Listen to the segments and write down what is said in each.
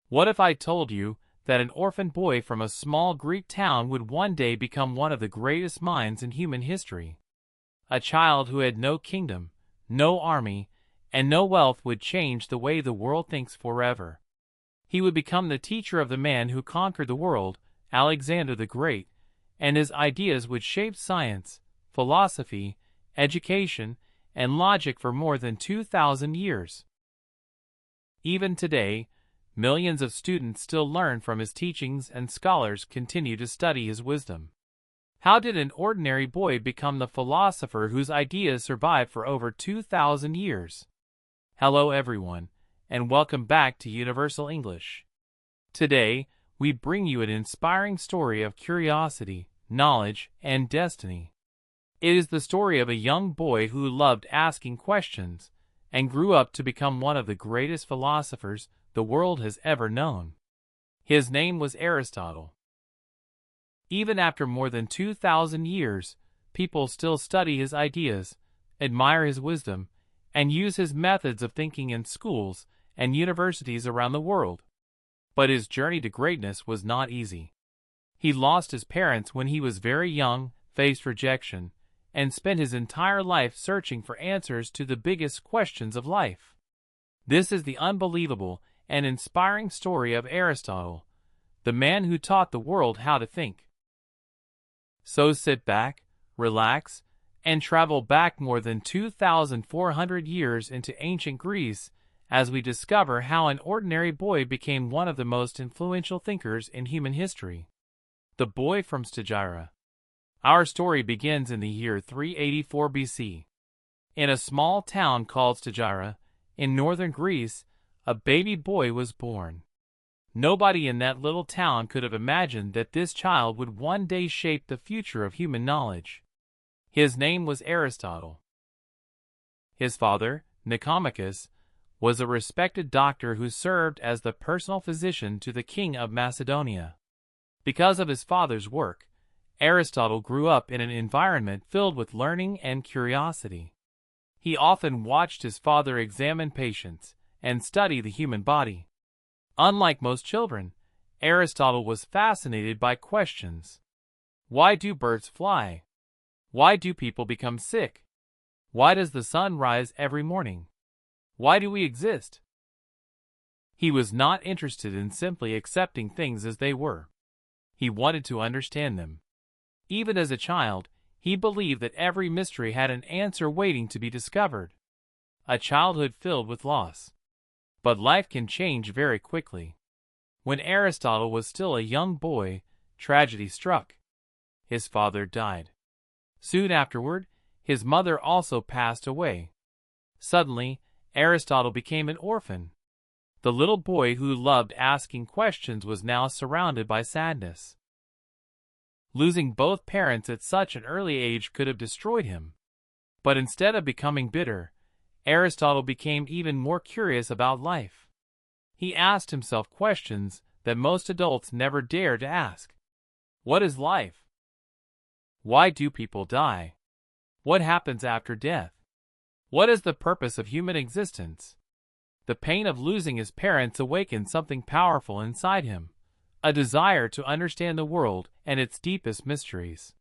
What if I told you that an orphan boy from a small Greek town would one day become one of the greatest minds in human history? A child who had no kingdom, no army, and no wealth would change the way the world thinks forever. He would become the teacher of the man who conquered the world, Alexander the Great, and his ideas would shape science, philosophy, education, and logic for more than 2,000 years. Even today, millions of students still learn from his teachings and scholars continue to study his wisdom. How did an ordinary boy become the philosopher whose ideas survived for over 2,000 years? Hello everyone, and welcome back to Universal English. Today, we bring you an inspiring story of curiosity, knowledge, and destiny. It is the story of a young boy who loved asking questions and grew up to become one of the greatest philosophers the world has ever known. His name was Aristotle. Even after more than 2,000 years, people still study his ideas, admire his wisdom, and use his methods of thinking in schools and universities around the world. But his journey to greatness was not easy. He lost his parents when he was very young, faced rejection, and spent his entire life searching for answers to the biggest questions of life. This is the unbelievable and inspiring story of Aristotle, the man who taught the world how to think. So sit back, relax, and travel back more than 2,400 years into ancient Greece as we discover how an ordinary boy became one of the most influential thinkers in human history. The boy from Stagira. Our story begins in the year 384 BC. In a small town called Stagira, in northern Greece, a baby boy was born. Nobody in that little town could have imagined that this child would one day shape the future of human knowledge. His name was Aristotle. His father, Nicomachus, was a respected doctor who served as the personal physician to the king of Macedonia. Because of his father's work, Aristotle grew up in an environment filled with learning and curiosity. He often watched his father examine patients and study the human body. Unlike most children, Aristotle was fascinated by questions. Why do birds fly? Why do people become sick? Why does the sun rise every morning? Why do we exist? He was not interested in simply accepting things as they were. He wanted to understand them. Even as a child, he believed that every mystery had an answer waiting to be discovered. A childhood filled with loss. But life can change very quickly. When Aristotle was still a young boy, tragedy struck. His father died. Soon afterward, his mother also passed away. Suddenly, Aristotle became an orphan. The little boy who loved asking questions was now surrounded by sadness. Losing both parents at such an early age could have destroyed him. But instead of becoming bitter, Aristotle became even more curious about life. He asked himself questions that most adults never dare to ask. What is life? Why do people die? What happens after death? What is the purpose of human existence? The pain of losing his parents awakened something powerful inside him, a desire to understand the world and its deepest mysteries.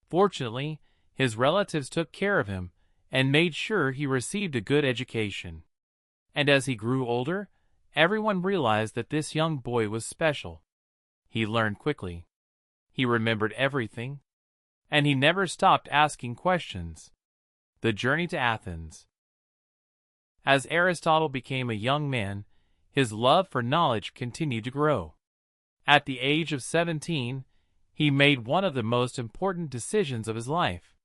Fortunately, his relatives took care of him and made sure he received a good education. And as he grew older, everyone realized that this young boy was special. He learned quickly. He remembered everything. And he never stopped asking questions. The journey to Athens. As Aristotle became a young man, his love for knowledge continued to grow. At the age of 17, he made one of the most important decisions of his life.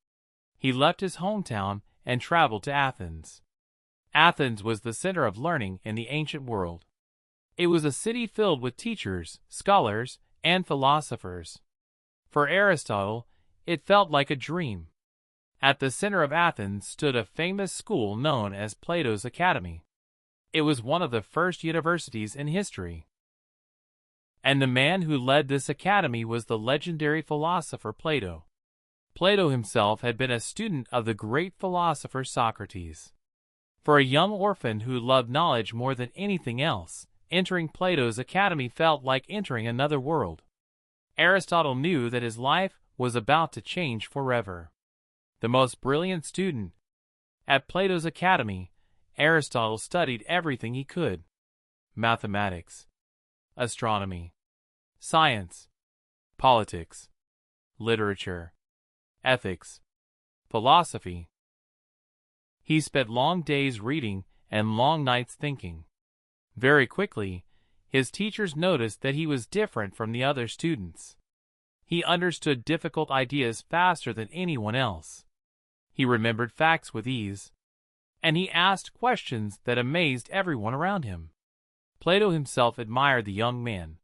He left his hometown and traveled to Athens. Athens was the center of learning in the ancient world. It was a city filled with teachers, scholars, and philosophers. For Aristotle, it felt like a dream. At the center of Athens stood a famous school known as Plato's Academy. It was one of the first universities in history. And the man who led this academy was the legendary philosopher Plato. Plato himself had been a student of the great philosopher Socrates. For a young orphan who loved knowledge more than anything else, entering Plato's academy felt like entering another world. Aristotle knew that his life was about to change forever. The most brilliant student. At Plato's academy, Aristotle studied everything he could: mathematics, astronomy, science, politics, literature, ethics, philosophy. He spent long days reading and long nights thinking. Very quickly, his teachers noticed that he was different from the other students. He understood difficult ideas faster than anyone else. He remembered facts with ease, and he asked questions that amazed everyone around him. Plato himself admired the young man.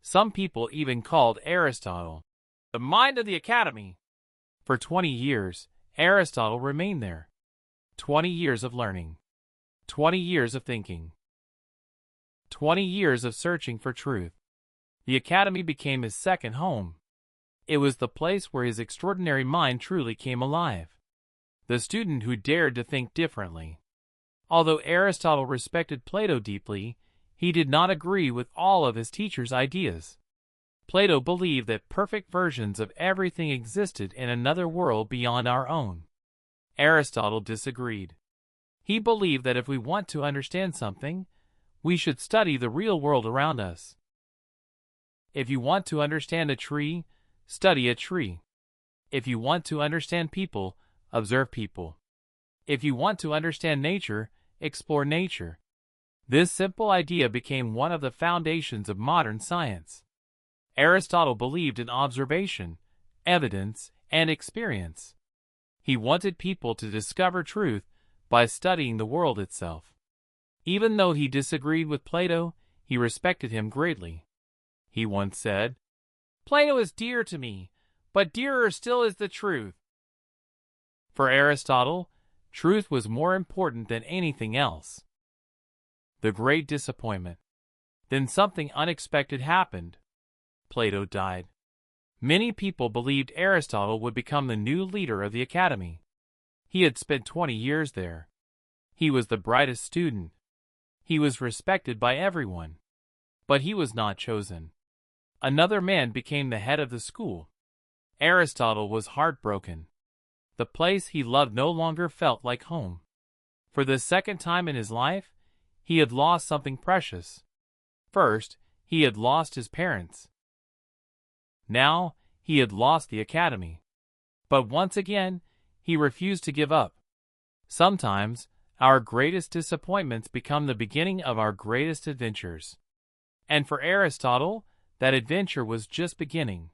Some people even called Aristotle the mind of the academy. For 20 years, Aristotle remained there. 20 years of learning. 20 years of thinking. 20 years of searching for truth. The academy became his second home. It was the place where his extraordinary mind truly came alive. The student who dared to think differently. Although Aristotle respected Plato deeply, he did not agree with all of his teacher's ideas. Plato believed that perfect versions of everything existed in another world beyond our own. Aristotle disagreed. He believed that if we want to understand something, we should study the real world around us. If you want to understand a tree, study a tree. If you want to understand people, observe people. If you want to understand nature, explore nature. This simple idea became one of the foundations of modern science. Aristotle believed in observation, evidence, and experience. He wanted people to discover truth by studying the world itself. Even though he disagreed with Plato, he respected him greatly. He once said, "Plato is dear to me, but dearer still is the truth." For Aristotle, truth was more important than anything else. The great disappointment. Then something unexpected happened. Plato died. Many people believed Aristotle would become the new leader of the academy. He had spent 20 years there. He was the brightest student. He was respected by everyone. But he was not chosen. Another man became the head of the school. Aristotle was heartbroken. The place he loved no longer felt like home. For the second time in his life, he had lost something precious. First, he had lost his parents. Now, he had lost the academy. But once again, he refused to give up. Sometimes, our greatest disappointments become the beginning of our greatest adventures. And for Aristotle, that adventure was just beginning.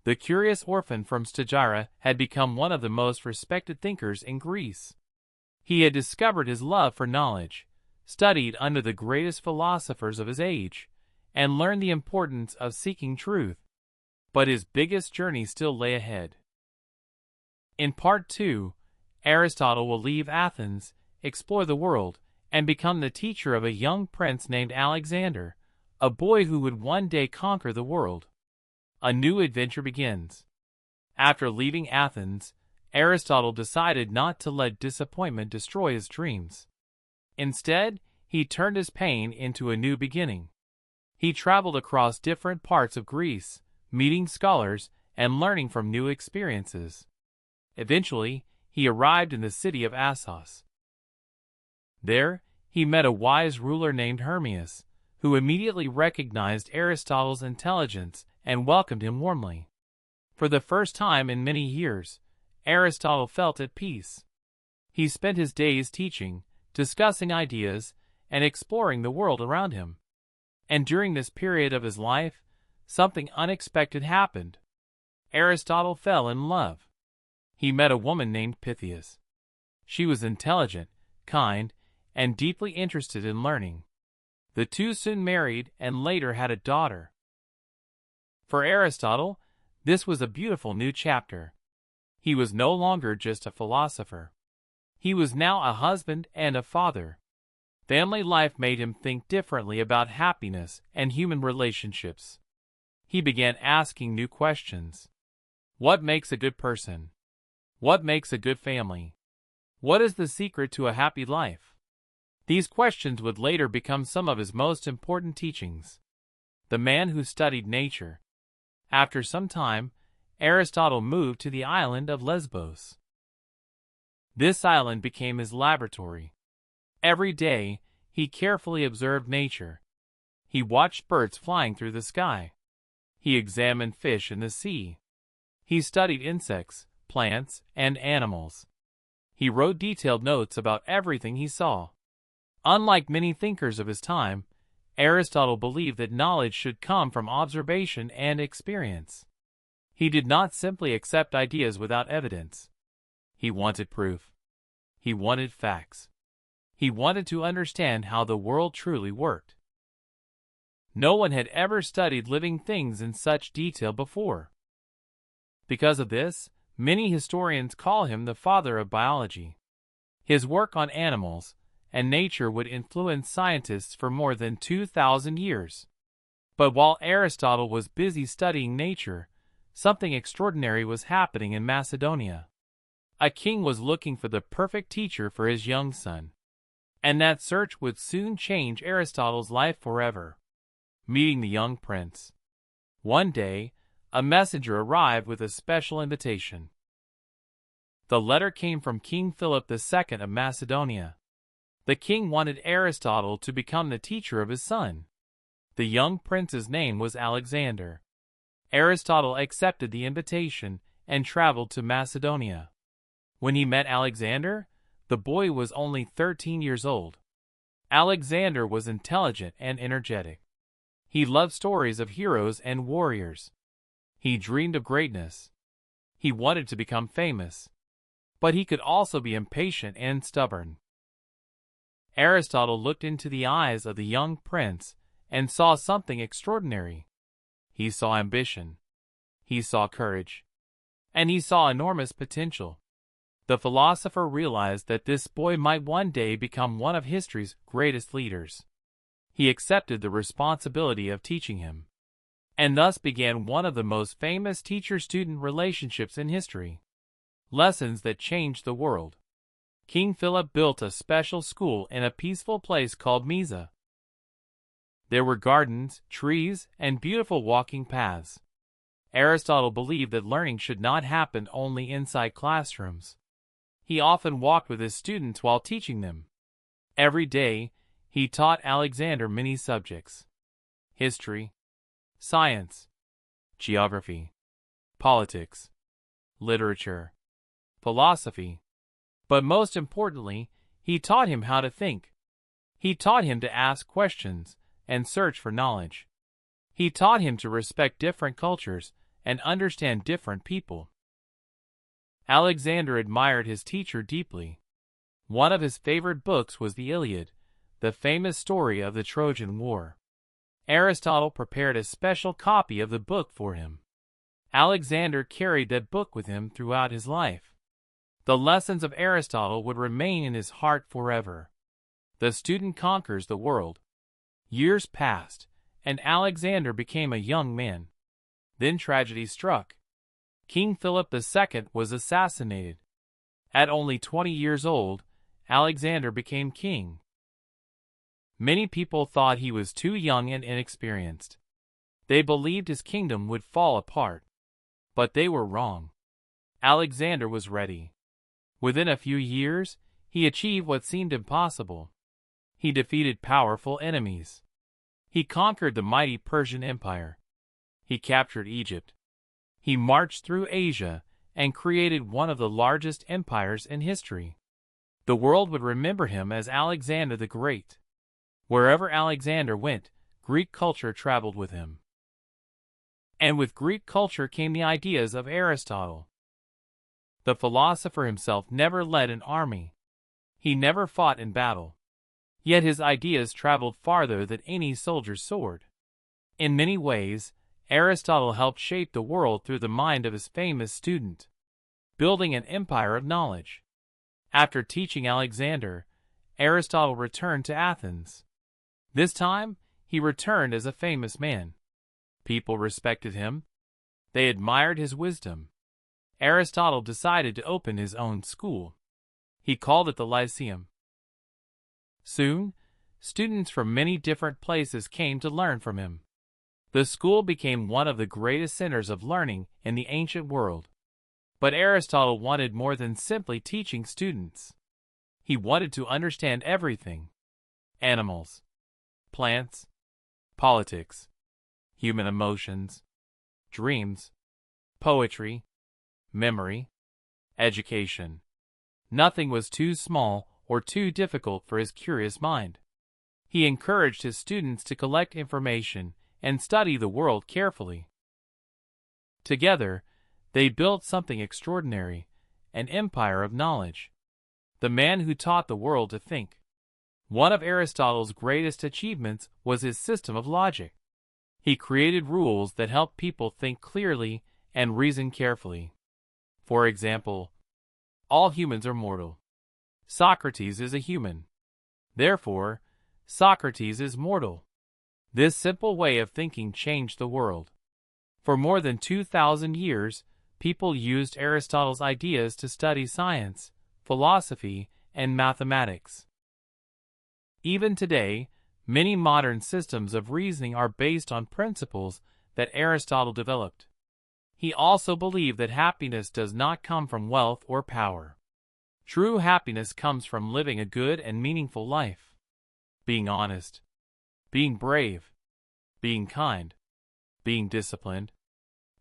The curious orphan from Stagira had become one of the most respected thinkers in Greece. He had discovered his love for knowledge, studied under the greatest philosophers of his age, and learned the importance of seeking truth. But his biggest journey still lay ahead. In Part 2, Aristotle will leave Athens, explore the world, and become the teacher of a young prince named Alexander, a boy who would one day conquer the world. A new adventure begins. After leaving Athens, Aristotle decided not to let disappointment destroy his dreams. Instead, he turned his pain into a new beginning. He traveled across different parts of Greece, meeting scholars and learning from new experiences. Eventually, he arrived in the city of Assos. There, he met a wise ruler named Hermias, who immediately recognized Aristotle's intelligence and welcomed him warmly. For the first time in many years, Aristotle felt at peace. He spent his days teaching, discussing ideas, and exploring the world around him. And during this period of his life, something unexpected happened. Aristotle fell in love. He met a woman named Pythias. She was intelligent, kind, and deeply interested in learning. The two soon married and later had a daughter. For Aristotle, this was a beautiful new chapter. He was no longer just a philosopher. He was now a husband and a father. Family life made him think differently about happiness and human relationships. He began asking new questions. What makes a good person? What makes a good family? What is the secret to a happy life? These questions would later become some of his most important teachings. The man who studied nature. After some time, Aristotle moved to the island of Lesbos. This island became his laboratory. Every day, he carefully observed nature. He watched birds flying through the sky. He examined fish in the sea. He studied insects, plants, and animals. He wrote detailed notes about everything he saw. Unlike many thinkers of his time, Aristotle believed that knowledge should come from observation and experience. He did not simply accept ideas without evidence. He wanted proof. He wanted facts. He wanted to understand how the world truly worked. No one had ever studied living things in such detail before. Because of this, many historians call him the father of biology. His work on animals and nature would influence scientists for more than 2,000 years. But while Aristotle was busy studying nature, something extraordinary was happening in Macedonia. A king was looking for the perfect teacher for his young son. And that search would soon change Aristotle's life forever. Meeting the young prince. One day, a messenger arrived with a special invitation. The letter came from King Philip II of Macedonia. The king wanted Aristotle to become the teacher of his son. The young prince's name was Alexander. Aristotle accepted the invitation and traveled to Macedonia. When he met Alexander, the boy was only 13 years old. Alexander was intelligent and energetic. He loved stories of heroes and warriors. He dreamed of greatness. He wanted to become famous. But he could also be impatient and stubborn. Aristotle looked into the eyes of the young prince and saw something extraordinary. He saw ambition. He saw courage. And he saw enormous potential. The philosopher realized that this boy might one day become one of history's greatest leaders. He accepted the responsibility of teaching him. And thus began one of the most famous teacher-student relationships in history. Lessons that changed the world. King Philip built a special school in a peaceful place called Mysa. There were gardens, trees, and beautiful walking paths. Aristotle believed that learning should not happen only inside classrooms. He often walked with his students while teaching them. Every day, he taught Alexander many subjects: history, science, geography, politics, literature, philosophy. But most importantly, he taught him how to think. He taught him to ask questions and search for knowledge. He taught him to respect different cultures and understand different people. Alexander admired his teacher deeply. One of his favorite books was the Iliad, the famous story of the Trojan War. Aristotle prepared a special copy of the book for him. Alexander carried that book with him throughout his life. The lessons of Aristotle would remain in his heart forever. The student conquers the world. Years passed, and Alexander became a young man. Then tragedy struck. King Philip II was assassinated. At only 20 years old, Alexander became king. Many people thought he was too young and inexperienced. They believed his kingdom would fall apart. But they were wrong. Alexander was ready. Within a few years, he achieved what seemed impossible. He defeated powerful enemies. He conquered the mighty Persian Empire. He captured Egypt. He marched through Asia and created one of the largest empires in history. The world would remember him as Alexander the Great. Wherever Alexander went, Greek culture traveled with him. And with Greek culture came the ideas of Aristotle. The philosopher himself never led an army. He never fought in battle. Yet his ideas traveled farther than any soldier's sword. In many ways, Aristotle helped shape the world through the mind of his famous student, building an empire of knowledge. After teaching Alexander, Aristotle returned to Athens. This time, he returned as a famous man. People respected him. They admired his wisdom. Aristotle decided to open his own school. He called it the Lyceum. Soon, students from many different places came to learn from him. The school became one of the greatest centers of learning in the ancient world. But Aristotle wanted more than simply teaching students. He wanted to understand everything: animals, plants, politics, human emotions, dreams, poetry, memory, education. Nothing was too small or too difficult for his curious mind. He encouraged his students to collect information and study the world carefully. Together, they built something extraordinary, an empire of knowledge. The man who taught the world to think. One of Aristotle's greatest achievements was his system of logic. He created rules that helped people think clearly and reason carefully. For example, all humans are mortal. Socrates is a human. Therefore, Socrates is mortal. This simple way of thinking changed the world. For more than 2,000 years, people used Aristotle's ideas to study science, philosophy, and mathematics. Even today, many modern systems of reasoning are based on principles that Aristotle developed. He also believed that happiness does not come from wealth or power. True happiness comes from living a good and meaningful life. Being honest, being brave, being kind, being disciplined.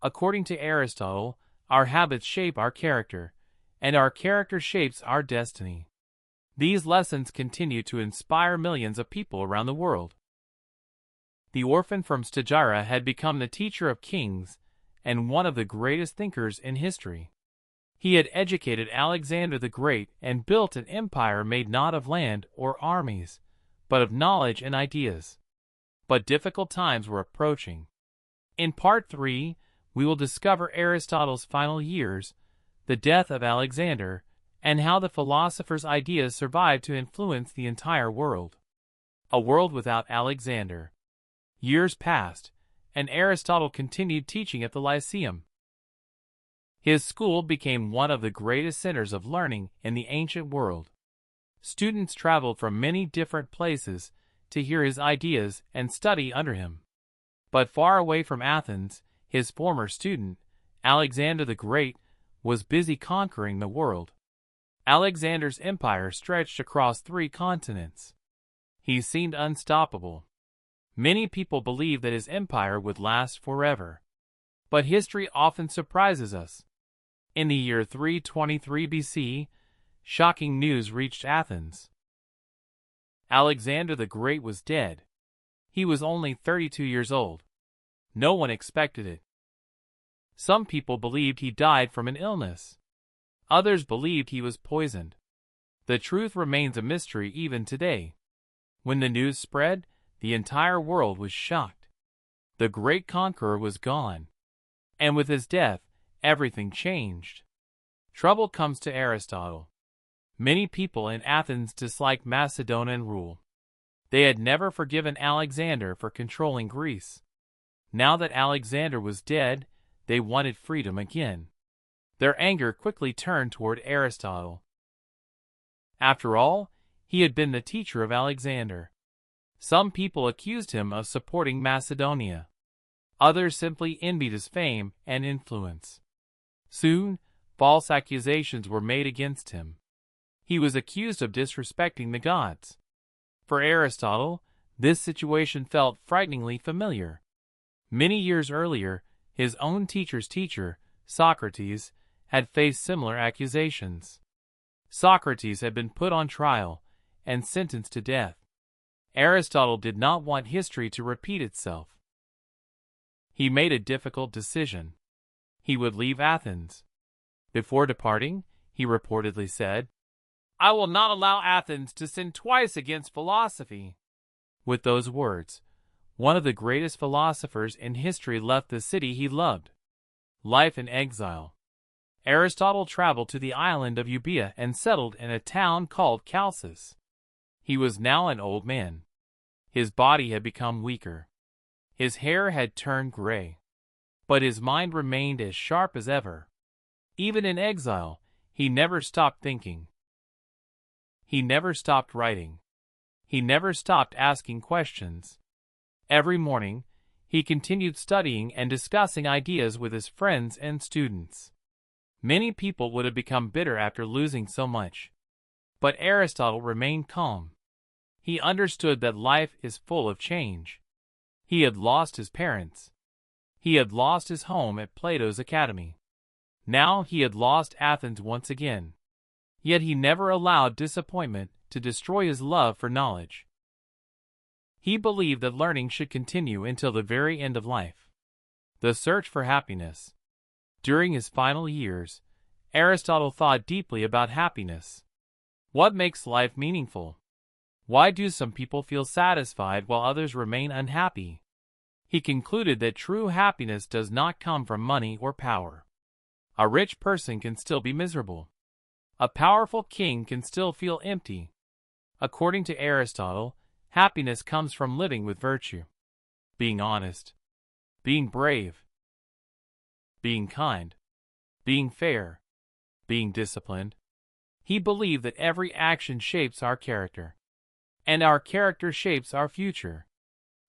According to Aristotle, our habits shape our character, and our character shapes our destiny. These lessons continue to inspire millions of people around the world. The orphan from Stagira had become the teacher of kings and one of the greatest thinkers in history. He had educated Alexander the Great and built an empire made not of land or armies, but of knowledge and ideas. But difficult times were approaching. In Part 3, we will discover Aristotle's final years, the death of Alexander, and how the philosopher's ideas survived to influence the entire world. A world without Alexander. Years passed, and Aristotle continued teaching at the Lyceum. His school became one of the greatest centers of learning in the ancient world. Students traveled from many different places to hear his ideas and study under him. But far away from Athens, his former student, Alexander the Great, was busy conquering the world. Alexander's empire stretched across 3 continents. He seemed unstoppable. Many people believed that his empire would last forever. But history often surprises us. In the year 323 BC, shocking news reached Athens. Alexander the Great was dead. He was only 32 years old. No one expected it. Some people believed he died from an illness. Others believed he was poisoned. The truth remains a mystery even today. When the news spread, the entire world was shocked. The great conqueror was gone. And with his death, everything changed. Trouble comes to Aristotle. Many people in Athens disliked Macedonian rule. They had never forgiven Alexander for controlling Greece. Now that Alexander was dead, they wanted freedom again. Their anger quickly turned toward Aristotle. After all, he had been the teacher of Alexander. Some people accused him of supporting Macedonia. Others simply envied his fame and influence. Soon, false accusations were made against him. He was accused of disrespecting the gods. For Aristotle, this situation felt frighteningly familiar. Many years earlier, his own teacher's teacher, Socrates, had faced similar accusations. Socrates had been put on trial and sentenced to death. Aristotle did not want history to repeat itself. He made a difficult decision. He would leave Athens. Before departing, he reportedly said, "I will not allow Athens to sin twice against philosophy." With those words, one of the greatest philosophers in history left the city he loved. Life in exile. Aristotle traveled to the island of Euboea and settled in a town called Chalcis. He was now an old man. His body had become weaker. His hair had turned gray. But his mind remained as sharp as ever. Even in exile, he never stopped thinking. He never stopped writing. He never stopped asking questions. Every morning, he continued studying and discussing ideas with his friends and students. Many people would have become bitter after losing so much. But Aristotle remained calm. He understood that life is full of change. He had lost his parents. He had lost his home at Plato's academy. Now he had lost Athens once again. Yet he never allowed disappointment to destroy his love for knowledge. He believed that learning should continue until the very end of life. The search for happiness. During his final years, Aristotle thought deeply about happiness. What makes life meaningful? Why do some people feel satisfied while others remain unhappy? He concluded that true happiness does not come from money or power. A rich person can still be miserable. A powerful king can still feel empty. According to Aristotle, happiness comes from living with virtue, being honest, being brave, being kind, being fair, being disciplined. He believed that every action shapes our character, and our character shapes our future.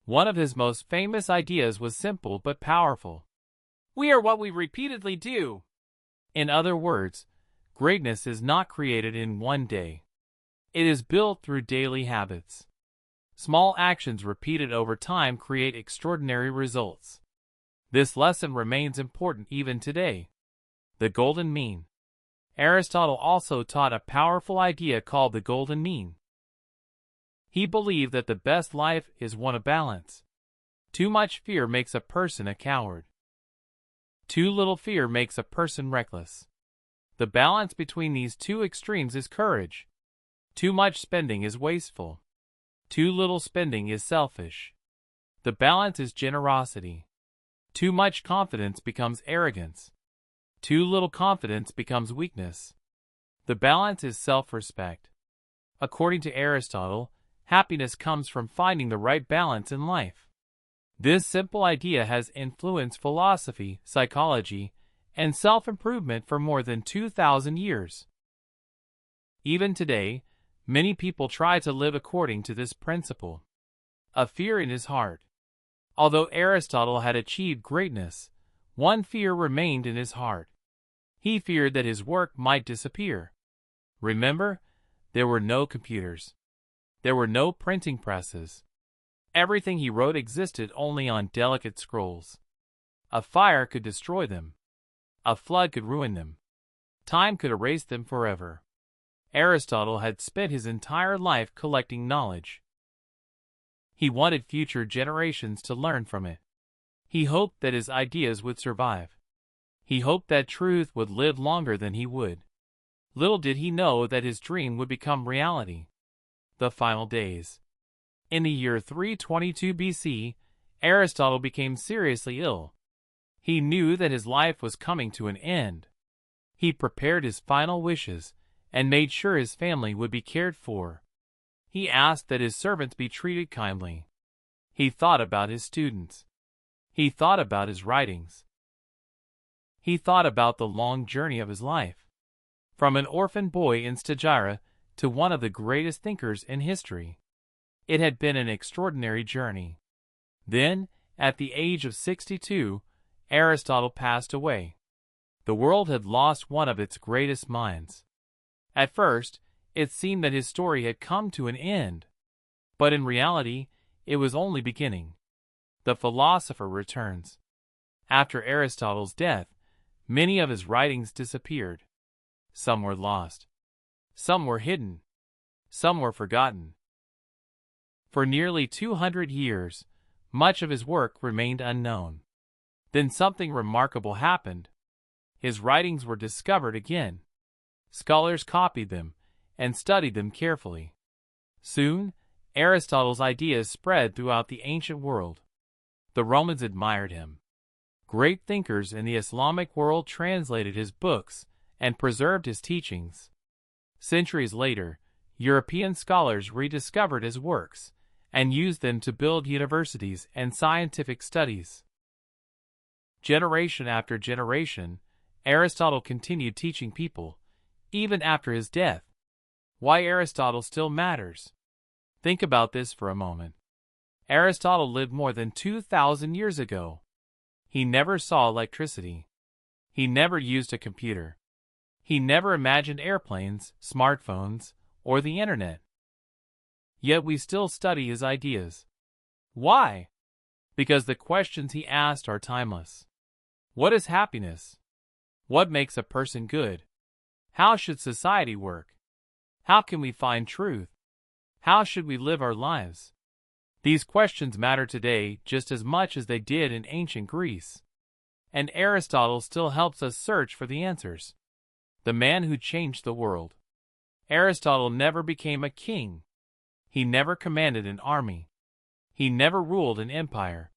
One of his most famous ideas was simple but powerful. We are what we repeatedly do. In other words, greatness is not created in one day. It is built through daily habits. Small actions repeated over time create extraordinary results. This lesson remains important even today. The golden mean. Aristotle also taught a powerful idea called the golden mean. He believed that the best life is one of balance. Too much fear makes a person a coward. Too little fear makes a person reckless. The balance between these two extremes is courage. Too much spending is wasteful. Too little spending is selfish. The balance is generosity. Too much confidence becomes arrogance. Too little confidence becomes weakness. The balance is self-respect. According to Aristotle, happiness comes from finding the right balance in life. This simple idea has influenced philosophy, psychology, and self-improvement for more than 2,000 years. Even today, many people try to live according to this principle. A fear in his heart. Although Aristotle had achieved greatness, one fear remained in his heart. He feared that his work might disappear. Remember, there were no computers. There were no printing presses. Everything he wrote existed only on delicate scrolls. A fire could destroy them. A flood could ruin them. Time could erase them forever. Aristotle had spent his entire life collecting knowledge. He wanted future generations to learn from it. He hoped that his ideas would survive. He hoped that truth would live longer than he would. Little did he know that his dream would become reality. The final days. In the year 322 BC, Aristotle became seriously ill. He knew that his life was coming to an end. He prepared his final wishes and made sure his family would be cared for. He asked that his servants be treated kindly. He thought about his students. He thought about his writings. He thought about the long journey of his life. From an orphan boy in Stagira to one of the greatest thinkers in history. It had been an extraordinary journey. Then, at the age of 62, Aristotle passed away. The world had lost one of its greatest minds. At first, it seemed that his story had come to an end. But in reality, it was only beginning. The philosopher returns. After Aristotle's death, many of his writings disappeared. Some were lost. Some were hidden. Some were forgotten. For nearly 200 years, much of his work remained unknown. Then something remarkable happened. His writings were discovered again. Scholars copied them and studied them carefully. Soon, Aristotle's ideas spread throughout the ancient world. The Romans admired him. Great thinkers in the Islamic world translated his books and preserved his teachings. Centuries later, European scholars rediscovered his works and used them to build universities and scientific studies. Generation after generation, Aristotle continued teaching people, even after his death. Why Aristotle still matters. Think about this for a moment. Aristotle lived more than 2,000 years ago. He never saw electricity. He never used a computer. He never imagined airplanes, smartphones, or the internet. Yet we still study his ideas. Why? Because the questions he asked are timeless. What is happiness? What makes a person good? How should society work? How can we find truth? How should we live our lives? These questions matter today just as much as they did in ancient Greece. And Aristotle still helps us search for the answers. The man who changed the world. Aristotle never became a king. He never commanded an army. He never ruled an empire.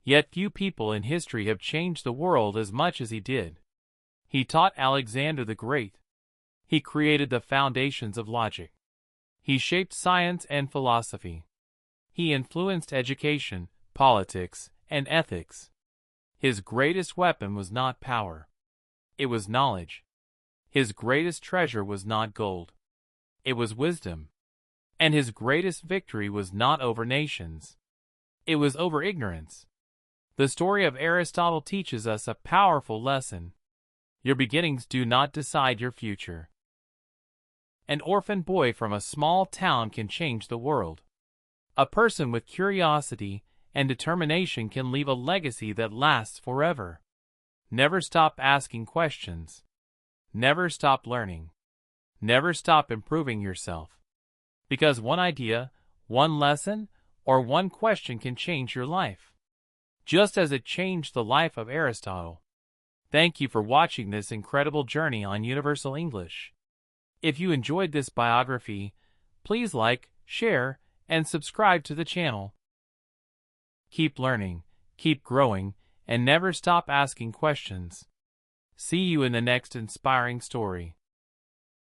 Yet few people in history have changed the world as much as he did. He taught Alexander the Great. He created the foundations of logic. He shaped science and philosophy. He influenced education, politics, and ethics. His greatest weapon was not power. It was knowledge. His greatest treasure was not gold. It was wisdom. And his greatest victory was not over nations. It was over ignorance. The story of Aristotle teaches us a powerful lesson. Your beginnings do not decide your future. An orphan boy from a small town can change the world. A person with curiosity and determination can leave a legacy that lasts forever. Never stop asking questions. Never stop learning. Never stop improving yourself. Because one idea, one lesson, or one question can change your life. Just as it changed the life of Aristotle. Thank you for watching this incredible journey on Universal English. If you enjoyed this biography, please like, share, and subscribe to the channel. Keep learning, keep growing, and never stop asking questions. See you in the next inspiring story.